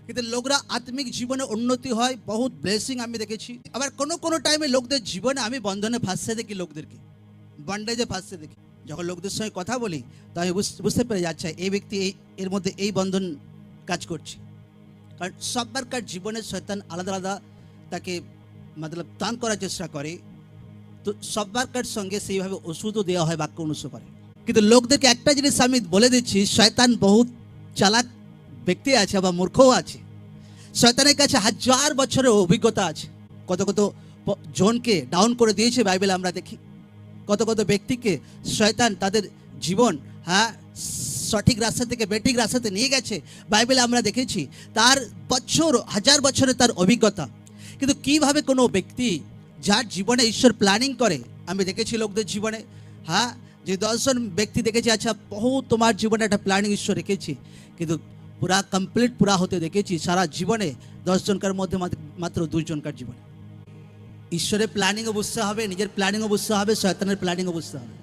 কিন্তু লোকরা আত্মিক জীবনে উন্নতি হয়, বহুত ব্লেসিং আমি দেখেছি। আবার কোনো কোনো টাইমে লোকদের জীবনে আমি বন্ধনে ফাঁসতে দেখি, লোকদেরকে বন্ডেজে ফাঁসতে দেখি। যখন লোকদের সঙ্গে কথা বলি তো আমি বুঝতে পেরে যাচ্ছি এই ব্যক্তি এর মধ্যে এই বন্ধন কাজ করছে। কারণ সববারকার জীবনে শয়তান আলাদা আলাদা তাকে মতলব দান করার চেষ্টা করে, তো সববারকার সঙ্গে সেইভাবে ওষুধও দেওয়া হয় বাক্য অনুসারে। কিন্তু লোকদেরকে একটা জিনিস আমি বলে দিচ্ছি, শয়তান বহুত চালাক ব্যক্তি আছে বা মূর্খও আছে। শয়তানের কাছে হাজার বছরের অভিজ্ঞতা আছে। কত কত জনকে ডাউন করে দিয়েছে বাইবেলে আমরা দেখি। কত কত ব্যক্তিকে শয়তান তাদের জীবন সঠিক রাস্তা থেকে বেঠিক রাস্তাতে নিয়ে গেছে, বাইবেলে আমরা দেখেছি। তার বছর হাজার বছরের তার অভিজ্ঞতা। কিন্তু কিভাবে কোনো ব্যক্তি যার জীবনে ঈশ্বর প্ল্যানিং করে, আমি দেখেছি লোকদের জীবনে যে 10 জন ব্যক্তি দেখেছি, আচ্ছা বহু তোমার জীবনে একটা প্ল্যানিং ঈশ্বর রেখেছি, কিন্তু পুরা কমপ্লিট পুরা হতে দেখেছি সারা জীবনে 10 জনকার মধ্যে মাত্র 2 জনকার জীবনে। ঈশ্বরের প্ল্যানিংও বুঝতে হবে, নিজের প্ল্যানিংও বুঝতে হবে, শয়তানের প্ল্যানিংও বুঝতে হবে।